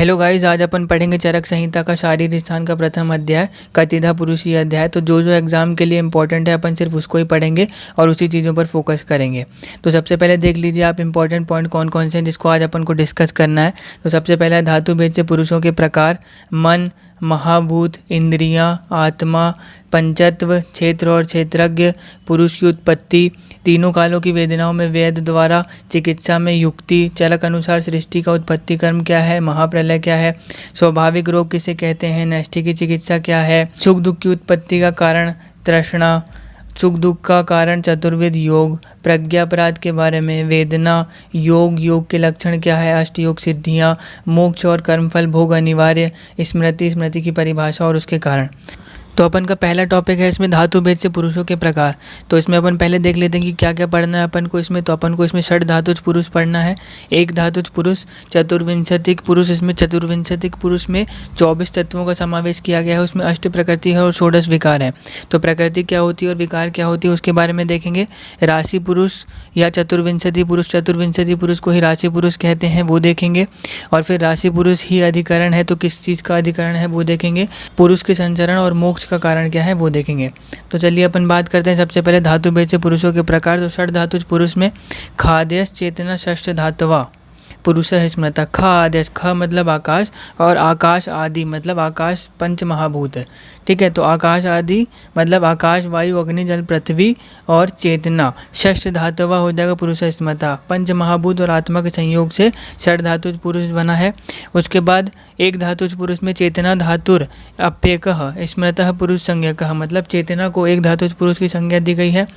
Hello guys, आज अपन पढ़ेंगे चरक संहिता का शारीर स्थान का प्रथम अध्याय कतिधा पुरुषीय अध्याय। तो जो जो एग्जाम के लिए इंपॉर्टेंट है अपन सिर्फ उसको ही पढ़ेंगे और उसी चीज़ों पर फोकस करेंगे। तो सबसे पहले देख लीजिए आप इंपॉर्टेंट पॉइंट कौन कौन से हैं जिसको आज अपन को डिस्कस करना है। तो सबसे पहला है धातु भेद से पुरुषों के प्रकार, मन, महाभूत, इंद्रियां, आत्मा, पंचत्व, क्षेत्र और क्षेत्रज्ञ, पुरुष की उत्पत्ति, तीनों कालों की वेदनाओं में वेद द्वारा, चिकित्सा में युक्ति, चरक अनुसार सृष्टि का उत्पत्ति क्रम क्या है, महाप्रलय क्या है, स्वाभाविक रोग किसे कहते हैं, नष्टि की चिकित्सा क्या है, सुख दुख की उत्पत्ति का कारण तृष्णा, सुख दुख का कारण चतुर्विध योग, प्रज्ञापराध के बारे में, वेदना, योग के लक्षण क्या है, अष्टयोग सिद्धियाँ, मोक्ष और कर्मफल भोग अनिवार्य, स्मृति की परिभाषा और उसके कारण। तो अपन का पहला टॉपिक है इसमें धातु भेद से पुरुषों के प्रकार। तो इसमें अपन पहले देख लेते हैं कि क्या क्या पढ़ना है अपन को इसमें। तो अपन को इसमें षड धातुज पुरुष पढ़ना है, एक धातुज पुरुष, चतुर्विंशतिक पुरुष। इसमें चतुर्विंशतिक पुरुष में 24 तत्वों का समावेश किया गया है। उसमें अष्ट प्रकृति है और षोडश विकार है। तो प्रकृति क्या होती है और विकार क्या होती है उसके बारे में देखेंगे। राशि पुरुष या चतुर्विंशति पुरुष को ही राशि पुरुष कहते हैं, वो देखेंगे। और फिर राशि पुरुष ही अधिकरण है, तो किस चीज़ का अधिकरण है वो देखेंगे। पुरुष के संचरण और मोक्ष का कारण क्या है वो देखेंगे। तो चलिए अपन बात करते हैं सबसे पहले धातु भेद से पुरुषों के प्रकार। तो षड धातुज पुरुष में खाद्यस चेतना षष्ठ धातवा पुरुष है स्मृता। ख आदेश, ख मतलब आकाश और आकाश आदि मतलब आकाश पंच महाभूत है, ठीक है। तो आकाश आदि मतलब आकाश, वायु, अग्नि, जल, पृथ्वी और चेतना। षष्ठ धातुवा हो जाएगा पुरुष स्मृता। पंच महाभूत और आत्मा के संयोग से षड धातुज पुरुष बना है। उसके बाद एक धातुज पुरुष में चेतना धातुर अप्यकः स्मृतः पुरुष संज्ञकः मतलब चेतना को एक धातुज पुरुष की संज्ञा दी गई है।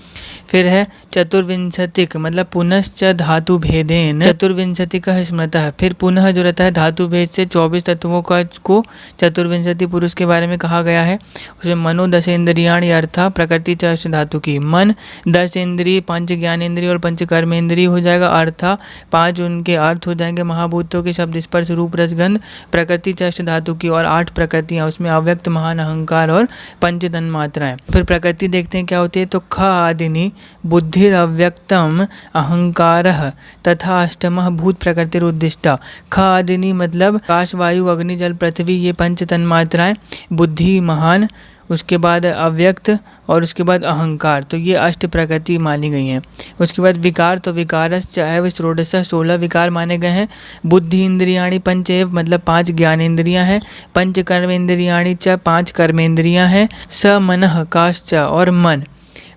फिर है चतुर्विंशतिक मतलब पुनश्च धातु भेदेन चतुर्विंशतिक स्मृतः। फिर पुनः जो रहता है धातु भेद से 24 तत्वों का को चतुर्विंशति पुरुष के बारे में कहा गया है। उसमें मनो दश इंद्रियाणि अर्था प्रकृति च अष्ट धातु की। मन 10 इंद्रिय, 5 ज्ञानेंद्रिय और 5 कर्मेंद्रिय हो जाएगा। अर्था 5 उनके अर्थ हो जाएंगे महाभूतों के शब्द स्पर्श रूप रसगंध। प्रकृति च अष्ट धातु की और 8 प्रकृतियाँ, उसमें अव्यक्त, महान, अहंकार और पंच तन्मात्राएं। फिर प्रकृति देखते हैं क्या होती है। तो ख आदिनी बुद्धिर अव्यक्तम अहंकारः तथा अष्टमः भूत प्रकृतिरुद्दिष्टा। ख आदिनी मतलब आकाश, वायु, अग्नि, जल, पृथ्वी, ये पंच तन्मात्राएं, बुद्धि, महान, उसके बाद अव्यक्त और उसके बाद अहंकार। तो ये अष्ट प्रकृति मानी गई हैं। उसके बाद विकार, तो विकारस चाहे षोडश 16 विकार माने गए हैं। बुद्धि इंद्रियाणि पंच एव मतलब 5 ज्ञानेंद्रियां हैं। पंच कर्मेंद्रियाणि च 5 कर्मेंद्रियां हैं। स मनः काश्च और मन,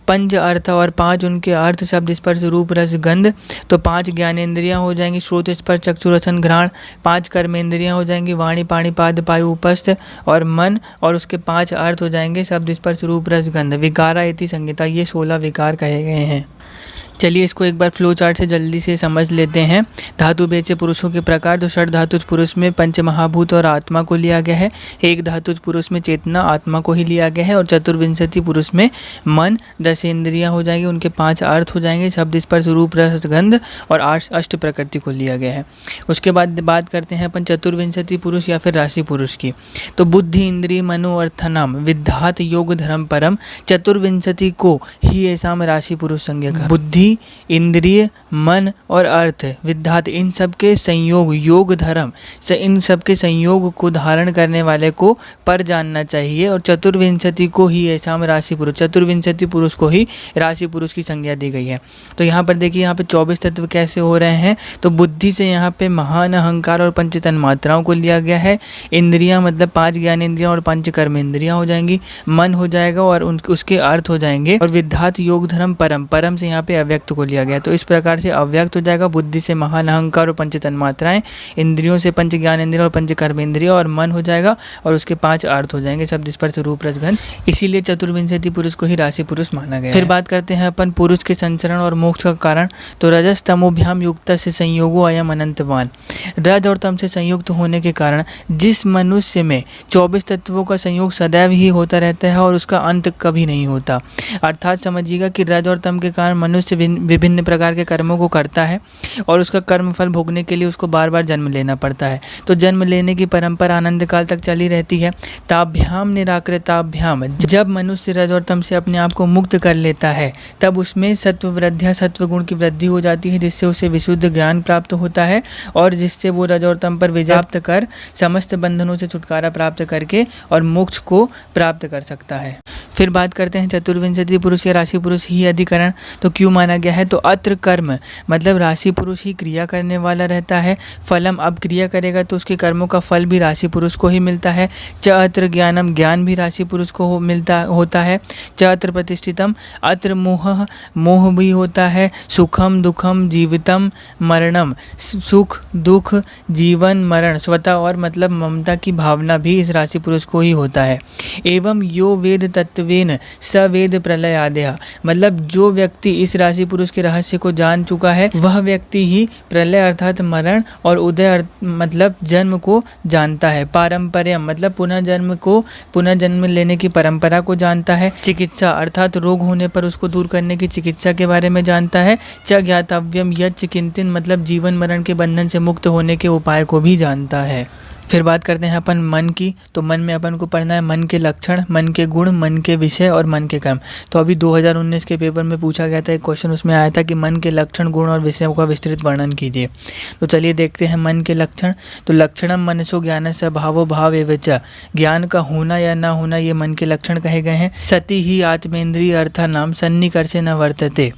पंच अर्थ और 5 उनके अर्थ शब्द स्पर्श रूप रस गंध। तो 5 ज्ञानेंद्रियां हो जाएंगी, श्रोत स्पर्श चक्षु रसन घ्राण। 5 कर्मेंद्रियां हो जाएंगी, वाणी पाणी पाद पायु उपस्थ और मन। और उसके 5 अर्थ हो जाएंगे शब्द स्पर्श रूप रस गंध। विकारा इति संहिता, ये 16 विकार कहे गए हैं। चलिए इसको एक बार फ्लो चार्ट से जल्दी से समझ लेते हैं। धातु भेद से पुरुषों के प्रकार। तो षड धातुज पुरुष में पंच महाभूत और आत्मा को लिया गया है। एक धातुज पुरुष में चेतना आत्मा को ही लिया गया है। और चतुर्विंशति पुरुष में मन 10 इंद्रियां हो जाएंगी, उनके 5 अर्थ हो जाएंगे शब्द स्पर्श रूप रस गंध और 8 अष्ट प्रकृति को लिया गया है। उसके बाद बात करते हैं अपन चतुर्विंशति पुरुष या फिर राशि पुरुष की। तो बुद्धि इंद्रिय मनो अर्थनाम विद्धात योग धर्म परम चतुर्विंशति को ही ऐसा राशि पुरुष संज्ञक। बुद्धि, इंद्रिय, मन और अर्थ विद्धात इन सब के संयोग, योग धर्म से इन सब के संयोग को धारण करने वाले को पर जानना चाहिए। और चतुर्विंशति को ही ऐसा राशि पुरुष, चतुर्विंशति पुरुष को ही राशि पुरुष की संज्ञा दी गई है। तो यहाँ पर देखिए यहाँ पे 24 तत्व कैसे हो रहे हैं। तो बुद्धि से यहाँ पे महान, अहंकार और पंच तन्मात्राओं को लिया गया है। इंद्रियां मतलब 5 ज्ञानेंद्रियां और 5 कर्मेंद्रियां हो जाएंगी। मन हो जाएगा और उसके अर्थ हो जाएंगे। और विद्धात योग धर्म परम, परम से यहाँ पे अव्यक्त को लिया गया। तो इस प्रकार से अव्यक्त हो जाएगा। बुद्धि से महान, अहंकार और पंच तन्मात्राएं, इंद्रियों से 5 ज्ञानेंद्रिय और 5 कर्मेंद्रिय और मन हो जाएगा और उसके 5 अर्थ हो जाएंगे शब्द स्पर्श रूप रसगंध। इसीलिए चतुर्विंशति पुरुष को ही राशि पुरुष माना गया। फिर बात करते हैं अपन पुरुष के संचरण और मोक्ष का कारण। तो रजस तमोभ्याम युक्त से संयोगो अयम अनंतवान। रज और तम से संयुक्त होने के कारण जिस मनुष्य में 24 तत्वों का संयोग सदैव ही होता रहता है और उसका अंत कभी नहीं होता। अर्थात समझिएगा कि रज और तम के कारण मनुष्य विभिन्न प्रकार के कर्मों को करता है और उसका कर्म फल भोगने के लिए उसको बार बार जन्म लेना पड़ता है। तो जन्म लेने की परंपरा अनंत काल तक चली रहती है। ताभ्याम निराकृताभ्याम, जब मनुष्य रज और तम से अपने आप को मुक्त कर लेता है तब उसमें सत्व वृद्धिया, सत्व गुण की वृद्धि हो जाती है, जिससे उसे विशुद्ध ज्ञान प्राप्त होता है और जिससे वो रज और तम पर विजय प्राप्त कर समस्त बंधनों से छुटकारा प्राप्त करके और मोक्ष को प्राप्त कर सकता है। फिर बात करते हैं चतुर्विंशति पुरुष या राशि पुरुष ही अधिकरण। तो क्यों माना गया है? तो अत्र कर्म मतलब राशि पुरुष ही क्रिया करने वाला रहता है। फलम, अब क्रिया करेगा तो उसके कर्मों का फल भी राशि पुरुष को ही मिलता है। च अत्र ज्ञानम, ज्ञान भी राशि पुरुष को होता है। च अत्र प्रतिष्ठितम, अत्र मोह, मोह भी होता है। सुखम दुखम जीवितम मरणम, सुख दुख जीवन मरण स्वतः और मतलब ममता की भावना भी इस राशि पुरुष को ही होता है। एवं यो वेद तत्वेन स वेद प्रलय आदेह, मतलब जो व्यक्ति इस राशि पुरुष के रहस्य को जान चुका है वह व्यक्ति ही प्रलय अर्थात मरण और उदय मतलब जन्म को जानता है। पारंपर्यम मतलब पुनर्जन्म लेने की परंपरा को जानता है। चिकित्सा अर्थात रोग होने पर उसको दूर करने की चिकित्सा के बारे में जानता है। च ज्ञातव्यम यच्च किंचिन मतलब जीवन मरण के बंधन से मुक्त होने के उपाय को भी जानता है। फिर बात करते हैं अपन मन की। तो मन में अपन को पढ़ना है मन के लक्षण, मन के गुण, मन के विषय और मन के कर्म। तो अभी 2019 के पेपर में पूछा गया था एक क्वेश्चन, उसमें आया था कि मन के लक्षण, गुण और विषयों का विस्तृत वर्णन कीजिए। तो चलिए देखते हैं मन के लक्षण। तो लक्षणम मनसो ज्ञानस्य भावो भाव एवच, ज्ञान का होना या ना होना ये मन के लक्षण कहे गए हैं। सति ही आत्मेन्द्रिय अर्था नाम सन्निकर्षे न वर्तते,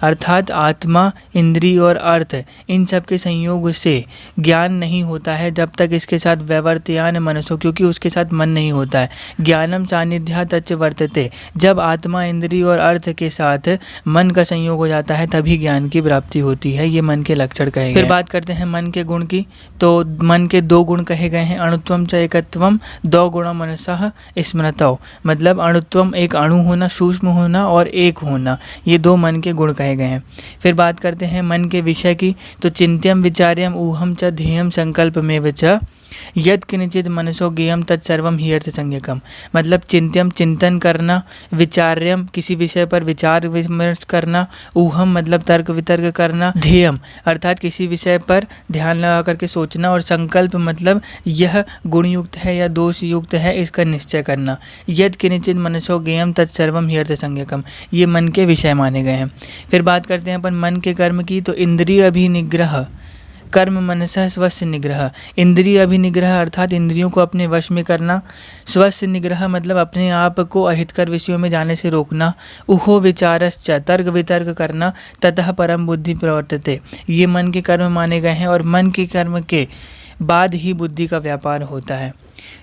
अर्थात आत्मा, इंद्रिय और अर्थ इन सब के संयोग से ज्ञान नहीं होता है जब तक इसके साथ व्यवर्त्यान मनसो, क्योंकि उसके साथ मन नहीं होता है। ज्ञानम सानिध्यात तच्च वर्तते, जब आत्मा, इंद्रिय और अर्थ के साथ मन का संयोग हो जाता है तभी ज्ञान की प्राप्ति होती है। ये मन के लक्षण कहे गए। फिर बात करते हैं मन के गुण की। तो मन के दो गुण कहे गए हैं, अणुत्वम च एकत्वम, दो गुण मनसः स्मृतौ, मतलब अणुत्वम एक अणु होना, सूक्ष्म होना और एक होना, ये दो मन के गुण कहे गए हैं। फिर बात करते हैं मन के विषय की। तो चिंत्यम विचार्यम ऊहम च ध्येयम संकल्पमेव च यद किंचित मनसो ज्ञेयम तत्सर्वम हि अर्थ संज्ञकम, मतलब चिंत्यम चिंतन करना, विचार्यम किसी विषय पर विचार विमर्श करना, ऊहम मतलब तर्क वितर्क करना, ध्येयम अर्थात किसी विषय पर ध्यान लगा करके सोचना, और संकल्प मतलब यह गुणयुक्त है या दोष युक्त है इसका निश्चय करना। यद किंचित मनसो ज्ञेयम तत्सर्वम हि अर्थ संज्ञकम, ये मन के विषय माने गए हैं। फिर बात करते हैं अपन मन के कर्म की। तो इंद्रिय अभिनिग्रह कर्म मनसः स्वस्य निग्रह, इंद्रिय अभिनिग्रह अर्थात इंद्रियों को अपने वश में करना, स्वस्य निग्रह मतलब अपने आप को अहितकर विषयों में जाने से रोकना, उहो विचारश्च तर्क वितर्क करना, ततः परम बुद्धि प्रवर्तते, ये मन के कर्म माने गए हैं और मन के कर्म के बाद ही बुद्धि का व्यापार होता है।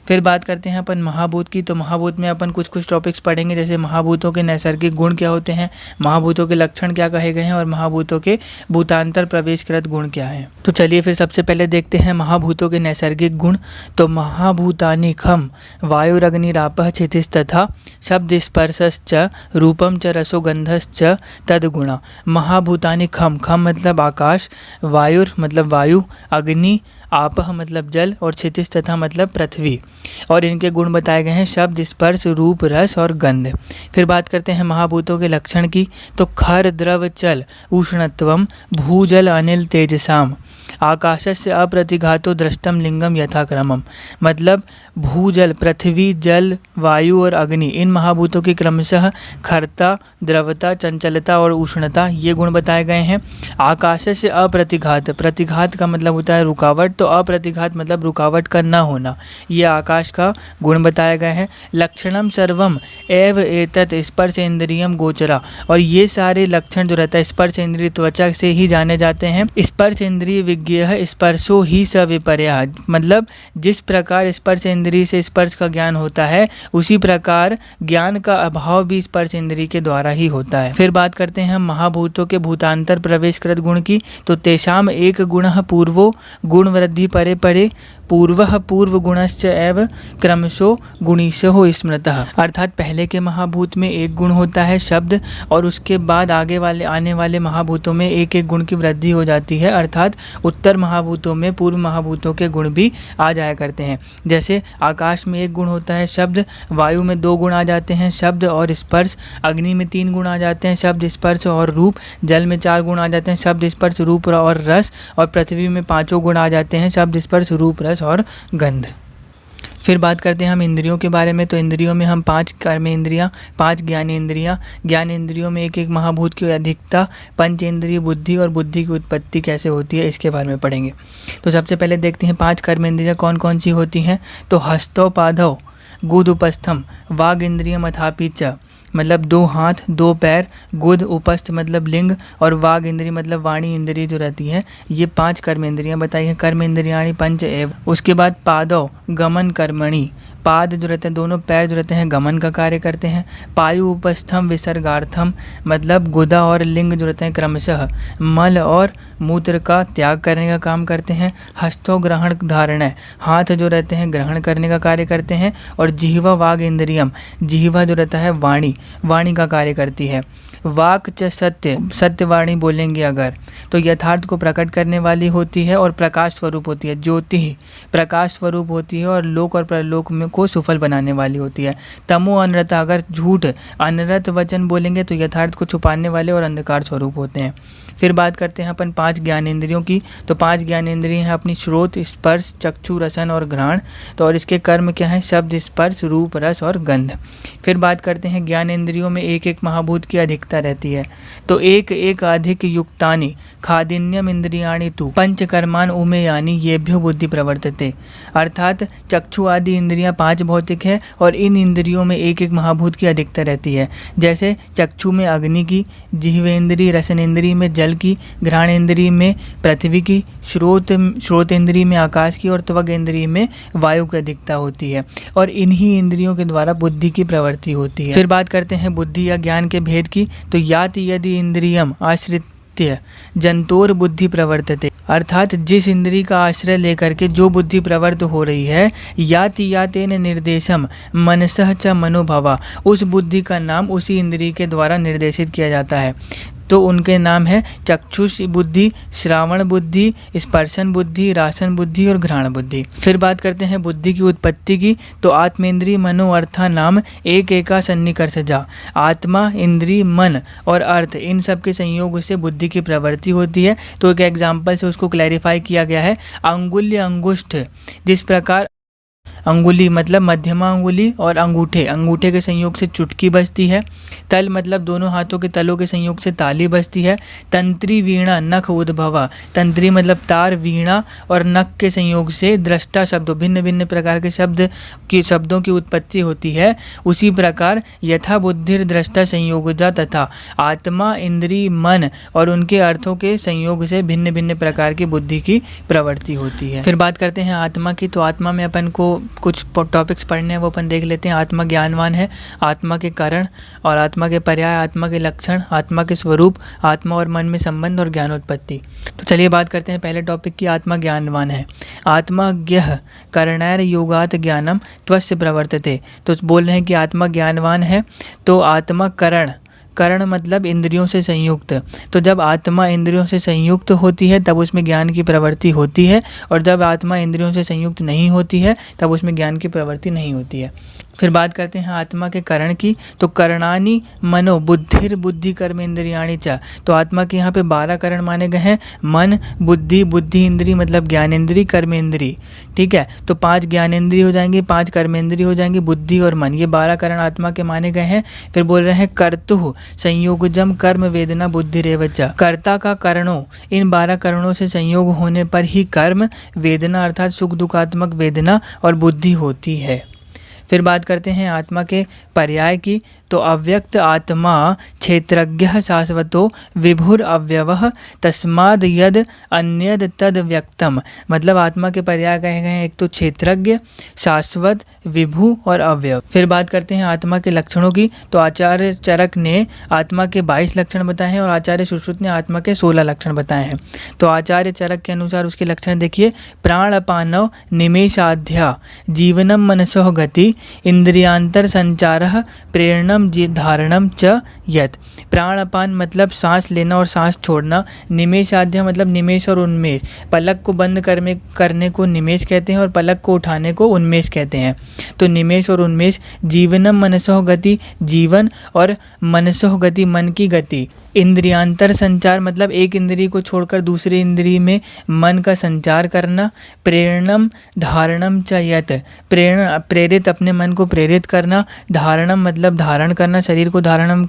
फिर बात करते हैं अपन महाभूत की। तो महाभूत में अपन कुछ टॉपिक्स पढ़ेंगे, जैसे महाभूतों के नैसर्गिक गुण क्या होते हैं, महाभूतों के लक्षण क्या कहे गए हैं और महाभूतों के भूतांतर प्रवेशकृत गुण क्या हैं। तो चलिए फिर सबसे पहले देखते हैं महाभूतों के नैसर्गिक गुण। तो महाभूतानि खम वायुरग्निरापः क्षितिस्तथा शब्द स्पर्शश्च रूपम च रसो गंधश्च तद्गुणा। महाभूतानि खम, खम मतलब आकाश, वायुर मतलब वायु, अग्नि, आपह मतलब जल और क्षितिज तथा मतलब पृथ्वी, और इनके गुण बताए गए हैं शब्द स्पर्श रूप रस और गंध। फिर बात करते हैं महाभूतों के लक्षण की। तो खर द्रव चल उष्णत्वम भूजल अनिल तेजसाम आकाशस्य अप्रतिघातो दृष्टम लिंगम यथाक्रमम, मतलब भूजल पृथ्वी जल वायु और अग्नि इन महाभूतों की क्रमशः खरता, द्रवता, चंचलता और उष्णता ये गुण बताए गए हैं। आकाशस्य अप्रतिघात, प्रतिघात का मतलब होता है रुकावट, तो अप्रतिघात मतलब रुकावट का न होना, ये आकाश का गुण बताए गए हैं। लक्षणम सर्वम एव एतत् स्पर्श इंद्रियम गोचरा, और ये सारे लक्षण जो रहता है स्पर्श इंद्रिय त्वचा से ही जाने जाते हैं। स्पर्श इंद्रिय विज्ञ स्पर्शो ही सविपर्य, मतलब जिस प्रकार स्पर्श इंद्रिय से स्पर्श का ज्ञान होता है उसी प्रकार ज्ञान का अभाव भी स्पर्श इंद्रिय के द्वारा ही होता है। फिर बात करते हैं हम महाभूतों के भूतांतर प्रवेशकृत गुण की। तो तेषाम एक गुणः पूर्वो गुण वृद्धि परे परे पूर्वः पूर्व गुणश्च एव क्रमशो गुणीशो स्मृतः, अर्थात पहले के महाभूत में एक गुण होता है शब्द, और उसके बाद आगे वाले आने वाले महाभूतों में एक एक गुण की वृद्धि हो जाती है, अर्थात उत्तर महाभूतों में पूर्व महाभूतों के गुण भी आ जाया करते हैं। जैसे आकाश में 1 गुण होता है शब्द, वायु में 2 गुण आ जाते हैं शब्द और स्पर्श, अग्नि में 3 गुण आ जाते हैं शब्द, स्पर्श और रूप, जल में 4 गुण आ जाते हैं शब्द, स्पर्श, रूप और रस, और पृथ्वी में 5 गुण आ जाते हैं शब्द, स्पर्श, रूप, रस और गंध। फिर बात करते हैं हम इंद्रियों के बारे में। तो इंद्रियों में हम 5 कर्मेंद्रियाँ, 5 ज्ञानेंद्रियाँ, ज्ञानेंद्रियों में एक महाभूत की अधिकता, पंचेंद्रिय बुद्धि और बुद्धि की उत्पत्ति कैसे होती है इसके बारे में पढ़ेंगे। तो सबसे पहले देखते हैं 5 कर्मेंद्रियाँ कौन कौन सी होती हैं। तो हस्तौ पादौ गुद उपस्थम वाग इंद्रियम अथापि च, मतलब 2 हाथ 2 पैर, गुद उपस्थ मतलब लिंग, और वाग इंद्रिय मतलब वाणी इंद्रिय जो रहती है, ये 5 कर्मेंद्रियाँ बताई हैं। कर्मेंद्रियाणि पंच एव। उसके बाद पादौ गमन कर्मणि, पाद जो रहते हैं दोनों पैर जो रहते हैं गमन का कार्य करते हैं। पायु उपस्थम विसर्गार्थम, मतलब गुदा और लिंग जो रहते हैं क्रमशः मल और मूत्र का त्याग करने का काम करते हैं। हस्तों ग्रहण धारण, हाथ जो रहते हैं ग्रहण करने का कार्य करते हैं। और जिह्वा वाग इंद्रियम, जिह्वा जो रहता है वाणी, वाणी का कार्य करती है। वाक च सत्य, सत्यवाणी बोलेंगे अगर तो यथार्थ को प्रकट करने वाली होती है और प्रकाश स्वरूप होती है। ज्योति प्रकाश स्वरूप होती है और लोक और परलोक में को सुफल बनाने वाली होती है। तमो अनरत, अगर झूठ अनरत वचन बोलेंगे तो यथार्थ को छुपाने वाले और अंधकार स्वरूप होते हैं। फिर बात करते हैं अपन 5 ज्ञानेंद्रियों की। तो 5 ज्ञानेंद्रिय हैं अपनी श्रोत, स्पर्श, चक्षु, रसन और घ्राण। तो और इसके कर्म क्या है, शब्द, स्पर्श, रूप, रस और गंध। फिर बात करते हैं ज्ञानेंद्रियों में एक एक महाभूत की अधिकता रहती है। तो एक एक अधिक युक्तानि खादिन्यम इंद्रियाणि तु पंचकर्मान उमेयानि येभ्यो बुद्धि प्रवर्तते, अर्थात चक्षु आदि इंद्रियां 5 भौतिक है और इन इंद्रियों में एक एक महाभूत की अधिकता रहती है। जैसे चक्षु में अग्नि की, जिह्वेंद्रिय रसनेंद्रिय में जल की, घ्राणेंद्रिय में पृथ्वी की, श्रोतेंद्रिय में आकाश की और त्वगेंद्रिय में वायु की अधिकता होती है। और इन्हीं इंद्रियों के द्वारा बुद्धि की प्रवृत्ति होती है। फिर बात करते हैं बुद्धि या ज्ञान के भेद की। तो याति यदि इंद्रियम आश्रित्य जंतोर बुद्धि प्रवर्तते, अर्थात जिस इंद्रिय का आश्रय लेकर के जो बुद्धि प्रवृत्त हो रही है, याति यातेन निर्देशम मनसः च मनोभवा, उस बुद्धि का नाम उसी इंद्रिय के द्वारा निर्देशित किया जाता है। तो उनके नाम है चक्षुष बुद्धि, श्रावण बुद्धि, स्पर्शन बुद्धि, रासन बुद्धि और घ्राण बुद्धि। फिर बात करते हैं बुद्धि की उत्पत्ति की। तो आत्मेंद्रिय मनो अर्था नाम एक एका सन्निकर्ष जा, आत्मा, इंद्रिय, मन और अर्थ इन सब के संयोग से बुद्धि की प्रवृत्ति होती है। तो एक एग्जाम्पल से उसको क्लैरिफाई किया गया है। अंगुल्य अंगुष्ठ, जिस प्रकार अंगुली मतलब मध्यमा अंगुली और अंगूठे, अंगूठे के संयोग से चुटकी बजती है। तल मतलब दोनों हाथों के तलों के संयोग से ताली बजती है। तंत्री वीणा नख उद्भवा, तंत्री मतलब तार, वीणा और नख के संयोग से दृष्टा शब्दों, भिन्न भिन्न प्रकार के शब्दों की उत्पत्ति होती है। उसी प्रकार यथा बुद्धिर दृष्टा संयोगजा, तथा आत्मा, इंद्रिय, मन और उनके अर्थों के संयोग से भिन्न भिन्न प्रकार की बुद्धि की प्रवृत्ति होती है। फिर बात करते हैं आत्मा की। तो आत्मा में अपन को कुछ टॉपिक्स पढ़ने हैं, वो अपन देख लेते हैं। आत्मा ज्ञानवान है, आत्मा के कारण और आत्मा के पर्याय, आत्मा के लक्षण, आत्मा के स्वरूप, आत्मा और मन में संबंध और ज्ञानोत्पत्ति। तो चलिए बात करते हैं पहले टॉपिक की। आत्मा ज्ञानवान है। आत्मा ज्ञः करणैर योगात ज्ञानम त्वस्य प्रवर्तते। तो बोल रहे हैं कि आत्मा ज्ञानवान है। तो आत्मा करण मतलब इंद्रियों से संयुक्त। तो जब आत्मा इंद्रियों से संयुक्त होती है तब उसमें ज्ञान की प्रवृत्ति होती है, और जब आत्मा इंद्रियों से संयुक्त नहीं होती है तब उसमें ज्ञान की प्रवृत्ति नहीं होती है। फिर बात करते हैं आत्मा के करण की। तो करणानि मनो बुद्धिर बुद्धि कर्मेंद्रियाणि च। तो आत्मा के यहाँ पे 12 करण माने गए हैं। मन, बुद्धि, बुद्धि इंद्रिय मतलब ज्ञानेंद्रिय, कर्मेंद्रिय, ठीक है। तो 5 ज्ञानेंद्रिय हो जाएंगे, 5 कर्मेंद्रिय हो जाएंगे, बुद्धि और मन, ये 12 करण आत्मा के माने गए हैं। फिर बोल रहे हैं कर्तुः संयोगजम कर्म वेदना बुद्धिरेव च। कर्ता का करणों, इन 12 करणों से संयोग होने पर ही कर्म, वेदना अर्थात सुख दुखात्मक वेदना और बुद्धि होती है। फिर बात करते हैं आत्मा के पर्याय की। तो अव्यक्त आत्मा क्षेत्रज्ञः शाश्वतो विभुर अव्यवः तस्माद् यद अन्यद तद व्यक्तम, मतलब आत्मा के पर्याय कहे गए हैं एक तो क्षेत्रज्ञ, शाश्वत, विभु और अव्यव। फिर बात करते हैं आत्मा के लक्षणों की। तो आचार्य चरक ने आत्मा के 22 लक्षण बताए हैं और आचार्य सुश्रुत ने आत्मा के 16 लक्षण बताए हैं। तो आचार्य चरक के अनुसार उसके लक्षण देखिए। प्राण अपानव निमेषाध्या जीवनम मनसोः गति इंद्रियांतर संचारः प्रेरणम प्राणापानम धारणम च यत्। प्राण अपान मतलब सांस लेना और सांस छोड़ना। निमेषाध्य मतलब निमेष और उन्मेष। पलक को बंद करने को निमेष कहते हैं और पलक को उठाने को उन्मेष कहते हैं। तो निमेष और उन्मेष। जीवनम मनसोह गति, जीवन, और मनसोह गति मन की गति। इंद्रियांतर संचार मतलब एक इंद्रिय को छोड़कर दूसरी इंद्रिय में मन का संचार करना। प्रेरणम धारणम च यत्, प्रेरित अपने मन को प्रेरित करना। धारणम मतलब धारण करना, शरीर को धारण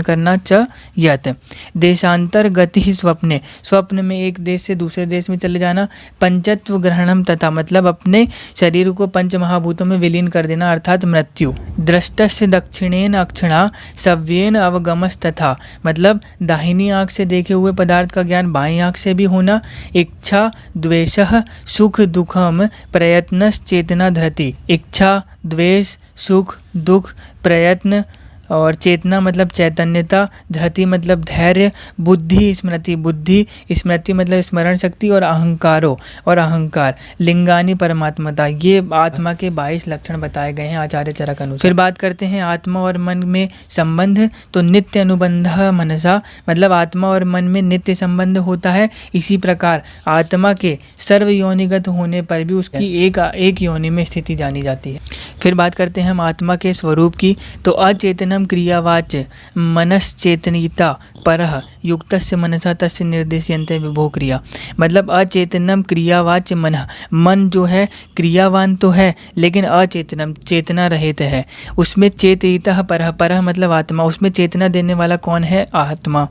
करना। च यत् देशांतर गति स्वप्ने, स्वप्न में एक देश से दूसरे देश में चले जाना। पंचत्व ग्रहणम तथा मतलब अपने शरीर को पंच महाभूतों में विलीन कर देना अर्थात मृत्यु। दृष्टस्य दक्षिणेन अक्षणा सव्येन अवगमस तथा मतलब दाहिनी आंख से देखे हुए पदार्थ का ज्ञान बाईं आंख से भी होना। इच्छा द्वेषः सुख दुखम प्रयत्नस चेतना धृति। इच्छा, द्वेष, सुख, दुख, प्रयत्न और चेतना मतलब चैतन्यता। धृति मतलब धैर्य। बुद्धि स्मृति, बुद्धि स्मृति मतलब स्मरण शक्ति। और अहंकारो और अहंकार। लिंगानी परमात्मता, ये आत्मा के 22 लक्षण बताए गए हैं आचार्य चरक अनुसार। फिर बात करते हैं आत्मा और मन में संबंध। तो नित्य अनुबंध मनसा मतलब आत्मा और मन में नित्य संबंध होता है। इसी प्रकार आत्मा के सर्व योनिगत होने पर भी उसकी एक योनि में स्थिति जानी जाती है। फिर बात करते हैं हम आत्मा के स्वरूप की। तो अचेतनम क्रियावाच मनश्चेतनीता परः युक्तस्य मनसा तस्य निर्देश्यन्ते विभो क्रिया। मतलब अचेतनम क्रियावाच मन जो है क्रियावान तो है लेकिन अचेतनम चेतना रहित है। उसमें चेतयितः परः मतलब आत्मा, उसमें चेतना देने वाला कौन है? आत्मा।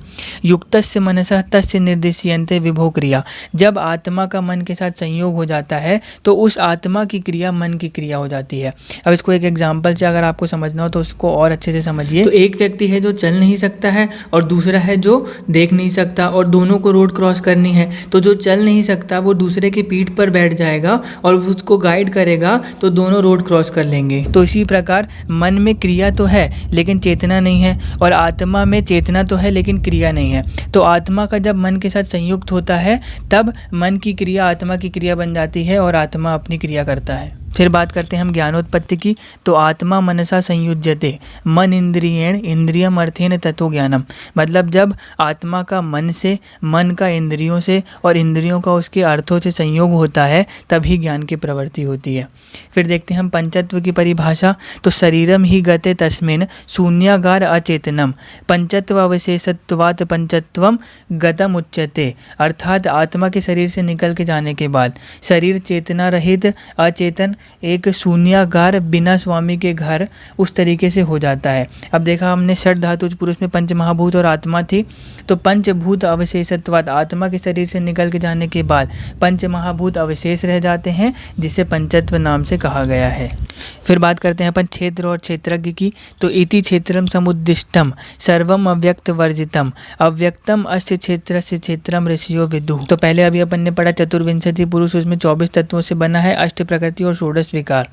युक्तस्य मनसा तस्य निर्देश्यन्ते विभो क्रिया। जब आत्मा का मन के साथ संयोग हो जाता है तो उस आत्मा की क्रिया मन की क्रिया हो जाती है। अब इसको एक एग्जाम्पल से अगर आपको समझना हो तो उसको और अच्छे से समझिए। तो एक व्यक्ति है जो चल नहीं सकता है और दूसरा है जो देख नहीं सकता और दोनों को रोड क्रॉस करनी है। तो जो चल नहीं सकता वो दूसरे की पीठ पर बैठ जाएगा और उसको गाइड करेगा तो दोनों रोड क्रॉस कर लेंगे। तो इसी प्रकार मन में क्रिया तो है लेकिन चेतना नहीं है और आत्मा में चेतना तो है लेकिन क्रिया नहीं है। तो आत्मा का जब मन के साथ संयुक्त होता है तब मन की क्रिया आत्मा की क्रिया बन जाती है और आत्मा अपनी क्रिया करता है। फिर बात करते हैं हम ज्ञानोत्पत्ति की। तो आत्मा मनसा संयुज्यते मन इंद्रियेण इंद्रियम अर्थेन ततो ज्ञानम। मतलब जब आत्मा का मन से, मन का इंद्रियों से और इंद्रियों का उसके अर्थों से संयोग होता है तभी ज्ञान की प्रवृत्ति होती है। फिर देखते हैं हम पंचत्व की परिभाषा। तो शरीरम ही गते तस्मिन् शून्यागार अचेतनम पंचत्व अवशेषत्वात् पंचत्वम गतम उच्यते। अर्थात आत्मा के शरीर से निकल के जाने के बाद शरीर चेतना रहित अचेतन एक शून्यागार बिना स्वामी के घर उस तरीके से हो जाता है। अब देखा हमने षड धातुज पुरुष में पंच महाभूत और आत्मा थी। तो पंचभूत अवशेषत्वात् आत्मा के शरीर से निकल के जाने के बाद पंच महाभूत अवशेष रह जाते हैं जिसे पंचत्व नाम से कहा गया है। फिर बात करते हैं अपन क्षेत्र और क्षेत्रज्ञ की। तो इति क्षेत्रम समुद्दिष्टम सर्वम अव्यक्त वर्जितम अव्यक्तम अस्य क्षेत्रस्य क्षेत्रम ऋषियो विदुः। तो पहले अभी अपन ने पढ़ा चतुर्विंशति पुरुष, उसमें 24 तत्वों से बना है, अष्ट प्रकृति और षोडश विकार।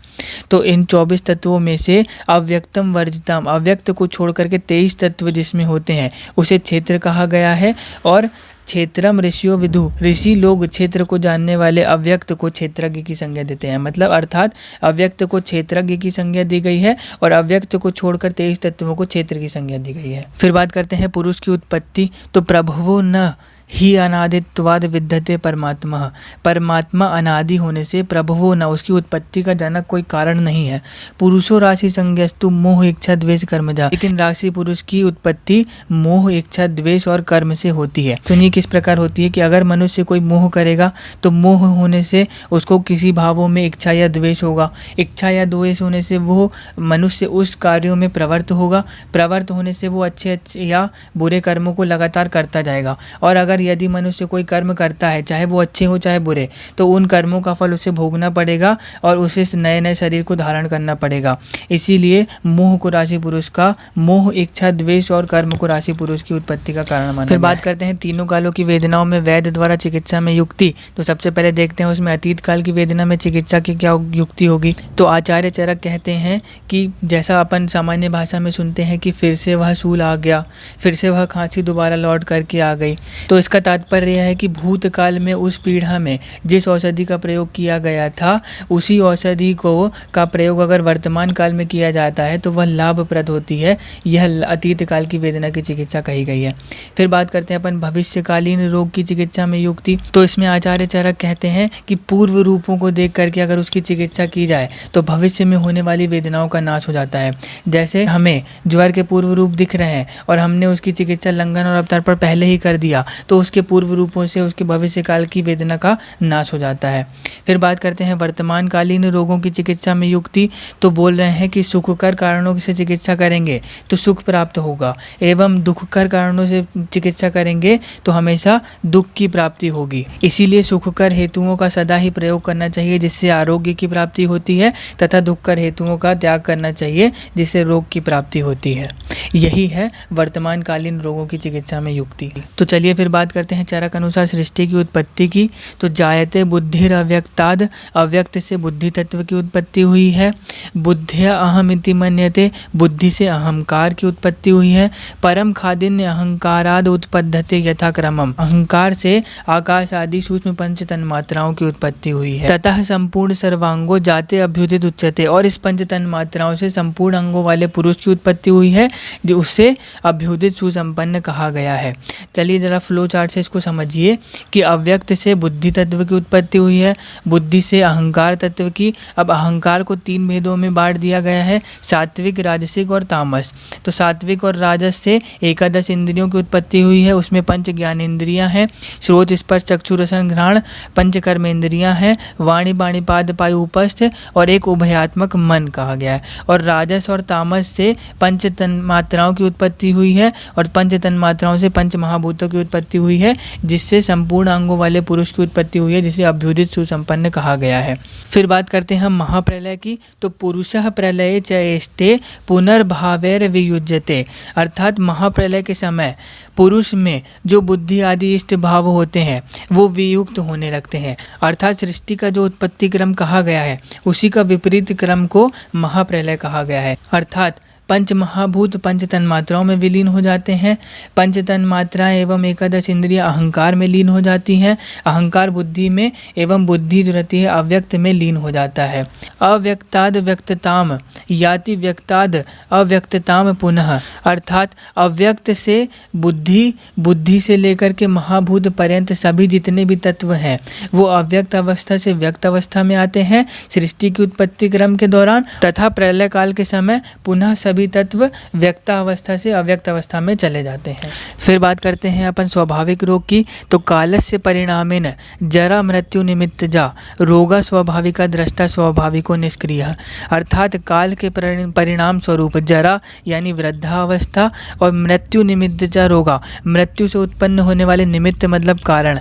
तो इन 24 तत्वों में से अव्यक्तम वर्जितम अव्यक्त को छोड़ करके 23 तत्व जिसमें होते हैं उसे क्षेत्र कहा गया है। और क्षेत्रम ऋषियो विदु, ऋषि लोग क्षेत्र को जानने वाले अव्यक्त को क्षेत्रज्ञ की संज्ञा देते हैं। मतलब अर्थात अव्यक्त को क्षेत्रज्ञ की संज्ञा दी गई है और अव्यक्त को छोड़कर 23 तत्वों को क्षेत्र की संज्ञा दी गई है। फिर बात करते हैं पुरुष की उत्पत्ति। तो प्रभवो न ही अनादित्वाद विद्यते परमात्मा। परमात्मा अनादि होने से प्रभवो न उसकी उत्पत्ति का जनक कोई कारण नहीं है। पुरुषो राशि संज्ञस्तु मोह इच्छा द्वेष कर्मजा। लेकिन राशि पुरुष की उत्पत्ति मोह इच्छा द्वेष और कर्म से होती है। सुनिए किस प्रकार होती है कि अगर मनुष्य कोई मोह करेगा तो मोह होने से उसको किसी भावों में इच्छा या द्वेष होगा। इच्छा या द्वेष होने से वो मनुष्य उस कार्यों में प्रवृत्त होगा। प्रवृत्त होने से वो अच्छे या बुरे कर्मों को लगातार करता जाएगा। और अगर यदि मनुष्य कोई कर्म करता है चाहे वो अच्छे हो चाहे बुरे, तो उन कर्मों का फल उसे भोगना पड़ेगा और उसे नए नए शरीर को धारण करना पड़ेगा। इसीलिए मोह को राशि पुरुष का, मोह इच्छा द्वेष और कर्म को राशि पुरुष की उत्पत्ति का कारण माना। फिर बात करते हैं तीनों कालों की वेदनाओं में वैद्य द्वारा चिकित्सा में युक्ति। तो सबसे पहले देखते हैं उसमें अतीत काल की वेदना में चिकित्सा की क्या युक्ति होगी। तो आचार्य चरक कहते हैं कि जैसा अपन सामान्य भाषा में सुनते हैं कि फिर से वह शूल आ गया, फिर से वह खांसी दोबारा लौट करके आ गई। तो इसका तात्पर्य यह है कि भूतकाल में उस पीढ़ा में जिस औषधि का प्रयोग किया गया था उसी औषधि को का प्रयोग अगर वर्तमान काल में किया जाता है तो वह लाभप्रद होती है। यह अतीत काल की वेदना की चिकित्सा कही गई है। फिर बात करते हैं अपन भविष्यकालीन रोग की चिकित्सा में युक्ति। तो इसमें आचार्य चरक कहते हैं कि पूर्व रूपों को देख करके अगर उसकी चिकित्सा की जाए तो भविष्य में होने वाली वेदनाओं का नाश हो जाता है। जैसे हमें ज्वर के पूर्व रूप दिख रहे हैं और हमने उसकी चिकित्सा लंघन और अवतार पर पहले ही कर दिया तो उसके पूर्व रूपों से उसके भविष्य काल की वेदना का नाश हो जाता है। फिर बात करते हैं वर्तमान कालीन रोगों की चिकित्सा में युक्ति। तो बोल रहे हैं कि सुखकर कारणों से चिकित्सा करेंगे तो सुख प्राप्त होगा, एवं दुखकर कारणों से चिकित्सा करेंगे तो हमेशा दुख की प्राप्ति होगी। इसीलिए सुखकर हेतुओं का सदा ही प्रयोग करना चाहिए जिससे आरोग्य की प्राप्ति होती है, तथा दुखकर हेतुओं का त्याग करना चाहिए जिससे रोग की प्राप्ति होती है। यही है वर्तमान कालीन रोगों की चिकित्सा में युक्ति। तो चलिए फिर बात करते हैं चरक अनुसार सृष्टि की उत्पत्ति की। तो जायते बुद्धिर अव्यक्ताद, अव्यक्त से बुद्धि तत्व की उत्पत्ति हुई है। बुद्धिया अहम इति मन्यते, बुद्धि से अहंकार की उत्पत्ति हुई है। परम खादिन्य अहंकाराद उत्पद्यते यथाक्रमम, अहंकार से आकाश आदि सूक्ष्म पंच तन्मात्राओं की उत्पत्ति हुई है। ततः संपूर्ण सर्वांगो जाते अभ्युदित उच्यते, और इस पंच तन्मात्राओं से संपूर्ण अंगों वाले पुरुष की उत्पत्ति हुई है जो उससे अभ्युदित सुसंपन्न कहा गया है। चलिए जरा फ्लो चार्ट से इसको समझिए कि अव्यक्त से बुद्धि तत्व की उत्पत्ति हुई है, बुद्धि से अहंकार तत्व की। अब अहंकार को 3 भेदों में बांट दिया गया है, सात्विक, राजसिक और तामस। तो सात्विक और राजस से 11 इंद्रियों की उत्पत्ति हुई है, उसमें 5 ज्ञानेंद्रियां हैं, श्रोत स्पर्श चक्षु रसन घ्राण, 5 कर्मेंद्रियां हैं, वाणी पाणिपाद पायु उपस्थ और एक उभयात्मक मन कहा गया है। और राजस और तामस से 5 तन्मात्राओं की उत्पत्ति हुई है, और 5 तन्मात्राओं से 5 महाभूतों की उत्पत्ति हुई है, जिससे संपूर्ण अंगों वाले पुरुष की उत्पत्ति हुई है, जिसे अभ्युदित सुसंपन्न कहा गया है। फिर बात करते हैं हम महाप्रलय की। तो पुरुषः प्रलये चेष्टे पुनर्भावैर वियुज्यते, अर्थात महाप्रलय के समय पुरुष में जो बुद्धि आदि इष्ट भाव होते हैं वो वियुक्त होने लगते हैं। अर्थात सृष्टि का जो उत्पत्ति क्रम कहा गया है उसी का विपरीत क्रम को महाप्रलय कहा गया है। अर्थात 5 महाभूत 5 तन्मात्राओं में विलीन हो जाते हैं, 5 तन्मात्राएं एवं 11 इंद्रियां अहंकार में लीन हो जाती हैं, अहंकार बुद्धि में एवं बुद्धि जो रहती है अव्यक्त में लीन हो जाता है। अव्यक्ताद व्यक्तताम याति व्यक्ताद अव्यक्तताम पुनः, अर्थात अव्यक्त से बुद्धि, बुद्धि से लेकर के महाभूत पर्यंत सभी जितने भी तत्व हैं वो अव्यक्त अवस्था से व्यक्त अवस्था में आते हैं सृष्टि की उत्पत्ति क्रम के दौरान, तथा प्रलय काल के समय पुनः सभी तत्व व्यक्त अवस्था से अव्यक्त अवस्था में चले जाते हैं। फिर बात करते हैं अपन स्वाभाविक रोग की। तो कालस्य परिणामेन जरा मृत्यु निमित्तजा रोगा स्वाभाविका दृष्टा स्वाभाविको निष्क्रिय, अर्थात काल के परिणाम स्वरूप जरा यानी वृद्धावस्था और मृत्यु निमित्तजा रोगा, मृत्यु से उत्पन्न होने वाले निमित्त मतलब कारण,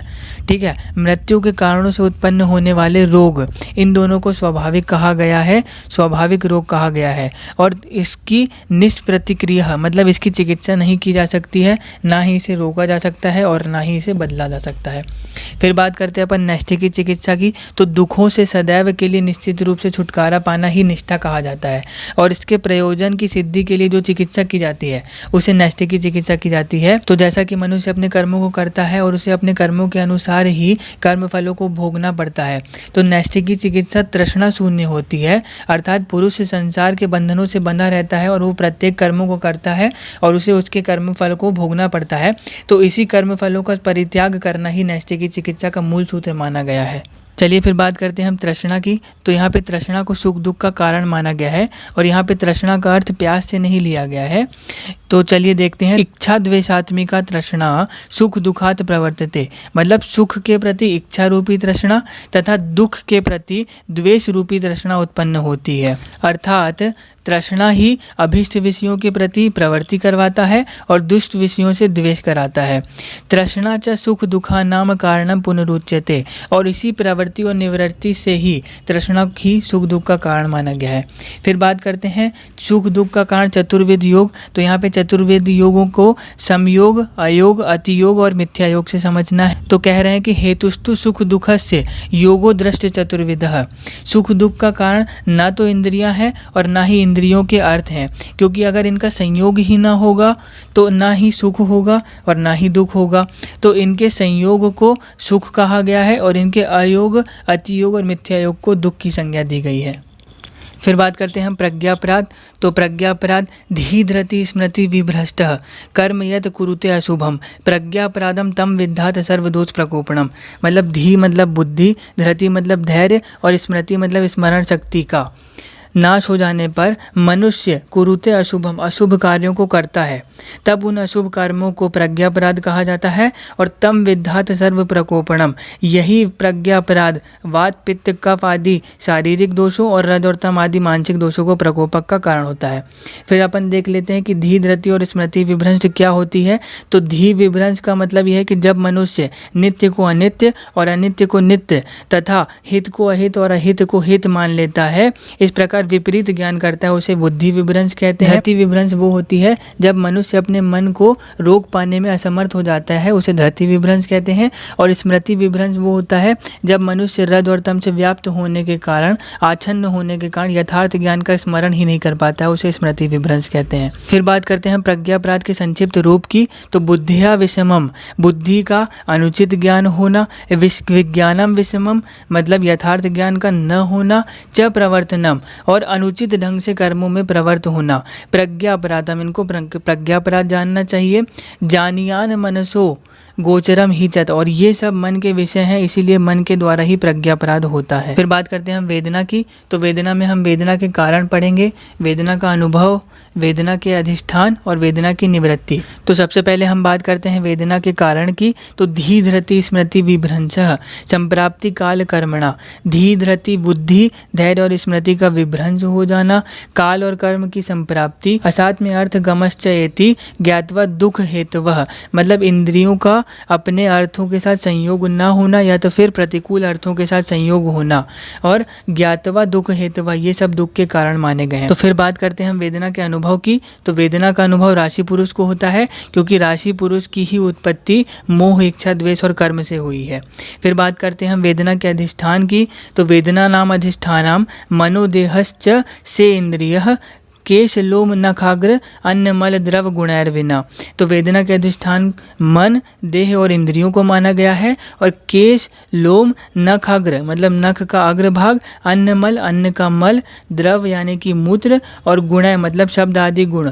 ठीक है, मृत्यु के कारणों से उत्पन्न होने वाले रोग, इन दोनों को स्वाभाविक कहा गया है, स्वाभाविक रोग कहा गया है। और इसकी निष्प्रतिक्रिया मतलब इसकी चिकित्सा नहीं की जा सकती है, ना ही इसे रोका जा सकता है और ना ही इसे बदला जा सकता है। फिर बात करते हैं अपन नष्टि की चिकित्सा की। तो दुखों से सदैव के लिए निश्चित रूप से छुटकारा पाना ही निष्ठा कहा जाता है, और इसके प्रयोजन की सिद्धि के लिए जो चिकित्सा की जाती है उसे नष्टि की चिकित्सा की जाती है। तो जैसा कि मनुष्य अपने कर्मों को करता है और उसे अपने कर्मों के अनुसार ही कर्म फलों को भोगना पड़ता है, तो नष्टि की चिकित्सा तृष्णा शून्य होती है, अर्थात पुरुष संसार के बंधनों से बंधा रहता है और वो प्रत्येक कर्मों को करता है और उसे उसके कर्म फल को भोगना पड़ता है। तो इसी कर्म फलों का परित्याग करना ही नष्टि की चिकित्सा का मूल सूत्र माना गया है। चलिए फिर बात करते हैं हम तृष्णा की। तो यहाँ पे तृष्णा को सुख दुख का कारण माना गया है, और यहाँ पे तृष्णा का अर्थ प्यास से नहीं लिया गया है। तो चलिए देखते हैं। इच्छा द्वेषात्मिका तृष्णा सुख दुखात प्रवर्तते, मतलब सुख के प्रति इच्छा रूपी तृष्णा तथा दुख के प्रति द्वेष रूपी तृष्णा उत्पन्न होती है। अर्थात तृष्णा ही अभिष्ट विषयों के प्रति प्रवृत्ति करवाता है और दुष्ट विषयों से द्वेष कराता है। तृष्णा च सुख दुखा नाम कारणम पुनरुच्यते, और इसी प्रवृत्ति और निवृत्ति से ही तृष्णा ही सुख दुख का कारण माना गया है। फिर बात करते हैं सुख दुख का कारण चतुर्वेद योग। तो यहाँ पे चतुर्वेद योगों को समयोग, अयोग, अतियोग और मिथ्या योग से समझना है। तो कह रहे हैं कि हेतुस्तु सुख दुखस्य योगो दृष्ट चतुर्विधः, सुख दुख का कारण ना तो इंद्रियां हैं और ना ही इंद्रियों के अर्थ हैं, क्योंकि अगर इनका संयोग ही ना होगा तो ना ही सुख होगा और ना ही दुख होगा। तो इनके संयोग को सुख कहा गया है और इनके अयोग, अतियोग और मिथ्यायोग को दुख की संज्ञा दी गई है। फिर बात करते हैं हम प्रज्ञापराध। तो प्रज्ञापराध धी धृति स्मृति विभ्रष्टः कर्म यत् कुरुते अशुभम प्रज्ञापराधम तम विद्धात सर्वदोष प्रकोपणम। मतलब धी मतलब बुद्धि, धृति मतलब धैर्य और स्मृति मतलब स्मरण शक्ति का नाश हो जाने पर मनुष्य कुरुते अशुभम अशुभ कार्यों को करता है, तब उन अशुभ कर्मों को प्रज्ञापराध कहा जाता है। और तम विद्धात सर्व प्रकोपणम, यही प्रज्ञापराध वात पित्त कफ आदि शारीरिक दोषों और रज और तम आदि मानसिक दोषों को प्रकोपक का कारण होता है। फिर अपन देख लेते हैं कि धी धृति और स्मृति विभ्रंश क्या होती है। तो धी विभ्रंश का मतलब यह है कि जब मनुष्य नित्य को अनित्य और अनित्य को नित्य तथा हित को अहित और अहित को हित मान लेता है, इस प्रकार विपरीत ज्ञान करता है, उसे बुद्धि विभ्रंश कहते हैं। धृति विभ्रंश वो होती है जब मनुष्य अपने मन को रोक पाने में असमर्थ हो जाता है, उसे धृति विभ्रंश कहते हैं। और स्मृति विभ्रंश वो होता है जब मनुष्य रज और तम से व्याप्त होने के कारण, आच्छन्न होने के कारण यथार्थ ज्ञान का स्मरण ही नहीं कर पाता है, उसे स्मृति विभ्रंश कहते हैं। फिर बात करते हैं प्रज्ञापराध के संक्षिप्त रूप की। तो बुद्धिया विषमम, बुद्धि का अनुचित ज्ञान होना, विज्ञानम विषमम मतलब यथार्थ ज्ञान का न होना, च प्रवर्तनम और अनुचित ढंग से कर्मों में प्रवृत्त होना। प्रज्ञापराधम, इनको प्रज्ञापराध जानना चाहिए। जानियान मनसो गोचरम ही चत, और ये सब मन के विषय हैं, इसीलिए मन के द्वारा ही प्रज्ञापराध होता है। फिर बात करते हैं हम वेदना की। तो वेदना में हम वेदना के कारण पढ़ेंगे, वेदना का अनुभव, वेदना के अधिष्ठान और वेदना की निवृत्ति। तो सबसे पहले हम बात करते हैं वेदना के कारण की। तो धी धृति स्मृति विभ्रंशः संप्राप्ति काल कर्मणा। धी धृति बुद्धि, धैर्य और स्मृति का विभ्रंश हो जाना, काल और कर्म की संप्राप्ति। असात में अर्थ गमश्चयति ज्ञात्वा दुख हेतुवः, मतलब इंद्रियों का अपने अर्थों के साथ संयोग न होना या तो फिर प्रतिकूल अर्थों के साथ संयोग होना, और ज्ञात्वा दुख हेतुवः, ये सब दुख के कारण माने गए हैं। तो फिर बात करते हैं हम वेदना के अनुभव की। तो वेदना का अनुभव राशि पुरुष को होता है, क्योंकि राशि पुरुष की ही उत्पत्ति मोह, इच्छा, द्वेष और कर्म से हुई है। फिर बात करते हैं हम वेदना के अधिष्ठान की। तो वेदना नाम अधिष्ठानम मनोदेहश्च से इंद्रियः केश लोम नखाग्र अन्न मल द्रव गुणैर्विना। तो वेदना के अधिष्ठान मन, देह और इंद्रियों को माना गया है। और केश, लोम, नखाग्र मतलब नख का अग्रभाग, अन्न मल अन्न का मल, द्रव यानी कि मूत्र, और गुणै मतलब शब्द आदि गुण,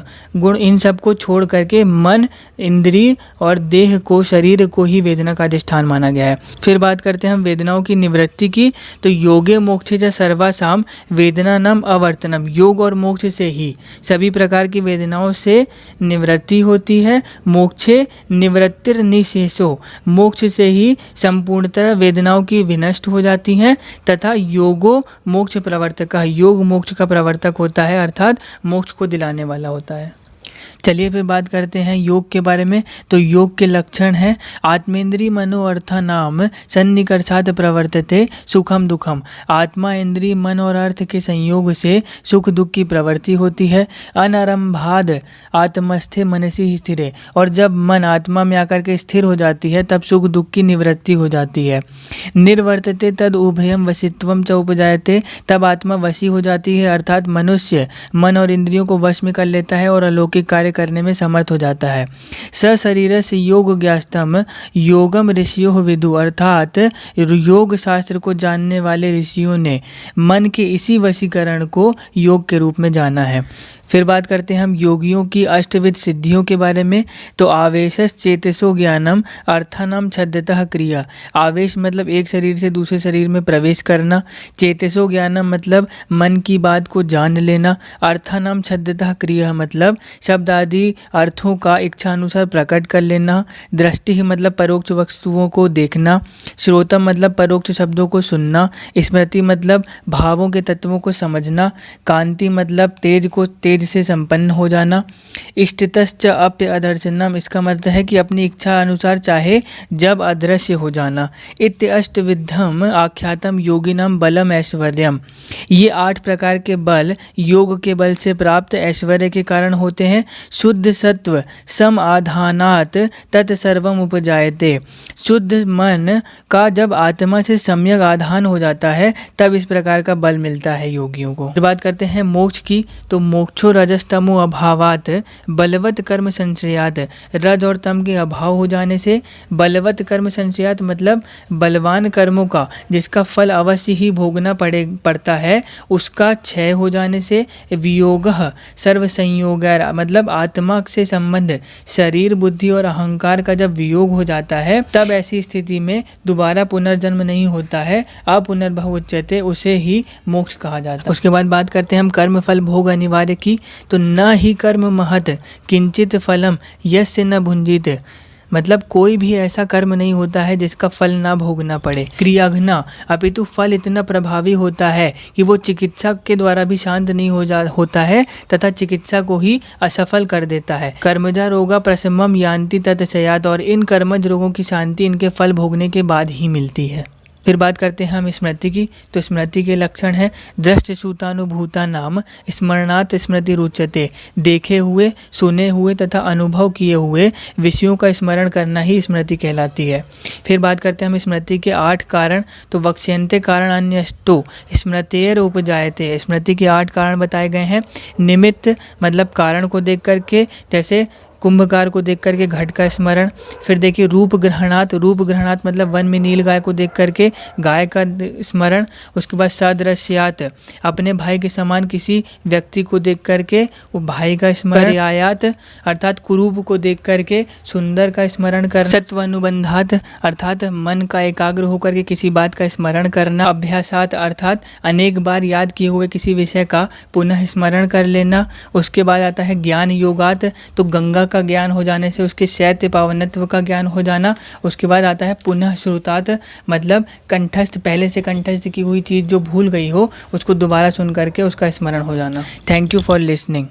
इन सब को छोड़ करके मन, इंद्रिय और देह को, शरीर को ही वेदना का अधिष्ठान माना गया है। फिर बात करते हैं हम वेदनाओं की निवृत्ति की। तो योगे मोक्षे च सर्वासाम वेदनानाम अवर्तनम, योग और मोक्ष से ही सभी प्रकार की वेदनाओं से निवृत्ति होती है। मोक्षे निवृत्तिर निशेषो, मोक्ष से ही संपूर्णतः वेदनाओं की विनष्ट हो जाती हैं। तथा योगो मोक्ष प्रवर्तक, योग मोक्ष का प्रवर्तक होता है, अर्थात मोक्ष को दिलाने वाला होता है। चलिए फिर बात करते हैं योग के बारे में। तो योग के लक्षण हैं आत्मेंद्रिय मनोअर्था नाम सन्निकर्षात् प्रवर्तते सुखम दुखम। आत्मा, इंद्रिय, मन और अर्थ के संयोग से सुख दुख की प्रवृत्ति होती है। अनारंभाद आत्मस्थे मनसी स्थिरे, और जब मन आत्मा में आकर के स्थिर हो जाती है तब सुख दुख की निवृत्ति हो जाती है। निर्वर्तते तद उभयम वशित्वम च उपजायते, तब आत्मा वशी हो जाती है, अर्थात मनुष्य मन और इंद्रियों को वश में कर लेता है और अलौकिक कार्य करने में समर्थ हो जाता है। स शरीर से योग ज्ञास्तम योगम ऋषियों विदु, अर्थात योग शास्त्र को जानने वाले ऋषियों ने मन के इसी वशीकरण को योग के रूप में जाना है। फिर बात करते हैं हम योगियों की अष्टविध सिद्धियों के बारे में। तो आवेश चेतसो ज्ञानम अर्थानाम छद्यतः क्रिया। आवेश मतलब एक शरीर से दूसरे शरीर में प्रवेश करना। चेतसो ज्ञानम मतलब मन की बात को जान लेना। अर्थानाम छद्यतः क्रिया मतलब शब्द आदि अर्थों का इच्छा अनुसार प्रकट कर लेना। दृष्टि मतलब परोक्ष वस्तुओं को देखना। श्रोतम मतलब परोक्ष शब्दों को सुनना। स्मृति मतलब भावों के तत्वों को समझना। कांति मतलब तेज को तेज से संपन्न हो जाना। इष्टतश्च अप्य अदर्शनम, इसका मतलब है कि अपनी इच्छा अनुसार चाहे जब अदृश्य हो जाना। इत्य अष्टविधम आख्यातम योगिनम बलम ऐश्वर्यम, ये 8 प्रकार के बल योग के बल से प्राप्त ऐश्वर्य के कारण होते हैं। शुद्ध सत्व सम आधानात् तत्सर्वम उपजायते। शुद्ध मन का जब आत्मा से सम्यक आधान हो जाता है तब इस प्रकार का बल मिलता है योगियों को। बात करते हैं मोक्ष की, तो मोक्षो रजस्तमो अभावात बलवत कर्म संश्रयात। रज और तम के अभाव हो जाने से बलवत कर्म संश्रयात मतलब बलवान कर्मों का जिसका फल अवश्य ही भोगना पड़ता है उसका क्षय हो जाने से वियोगः सर्व संयोग मतलब आत्मा से संबंध शरीर बुद्धि और अहंकार का जब वियोग हो जाता है तब ऐसी स्थिति में दोबारा पुनर्जन्म नहीं होता है, अपुनर्भव उच्यते, उसे ही मोक्ष कहा जाता है। उसके बाद बात करते हैं हम कर्म फल भोग अनिवार्य की, तो न ही कर्म महत् किंचित फलम यस्य न भुंजित। मतलब कोई भी ऐसा कर्म नहीं होता है जिसका फल ना भोगना पड़े। क्रियाघ्ना अपितु फल इतना प्रभावी होता है कि वो चिकित्सक के द्वारा भी शांत नहीं होता है तथा चिकित्सा को ही असफल कर देता है। कर्मजा रोगा प्रशमम यान्ति तत्क्षयात्, और इन कर्मज रोगों की शांति इनके फल भोगने के बाद ही मिलती है। फिर बात करते हैं हम स्मृति की, तो स्मृति के लक्षण है दृष्ट श्रुतानुभूता नाम स्मरणात् स्मृति रुच्यते। देखे हुए, सुने हुए तथा अनुभव किए हुए विषयों का स्मरण करना ही स्मृति कहलाती है। फिर बात करते हैं हम स्मृति के 8 कारण, तो वक्ष्यन्ते कारण अन्यष्टो स्मृतेर उपजायते। स्मृति के 8 कारण बताए गए हैं। निमित्त मतलब कारण को देख करके, जैसे कुंभकार को देख करके घट का स्मरण। फिर देखिए रूप ग्रहणात् मतलब वन में नील गाय को देख करके गाय का स्मरण। उसके बाद सदृश्यात् अपने भाई के समान किसी व्यक्ति को देख करके वो भाई का स्मरण। पर्यायात् अर्थात कुरूप को देख करके सुंदर का स्मरण करना। सत्वानुबंधात् अर्थात मन का एकाग्र होकर के किसी बात का स्मरण करना। अभ्यासात् अर्थात अनेक बार याद किए हुए किसी विषय का पुनः स्मरण कर लेना। उसके बाद आता है ज्ञान योगात्, तो गंगा का ज्ञान हो जाने से उसके शैत्य पावनत्व का ज्ञान हो जाना। उसके बाद आता है पुनः श्रुतात् मतलब कंठस्थ, पहले से कंठस्थ की हुई चीज़ जो भूल गई हो उसको दोबारा सुन करके उसका स्मरण हो जाना। Thank you for listening.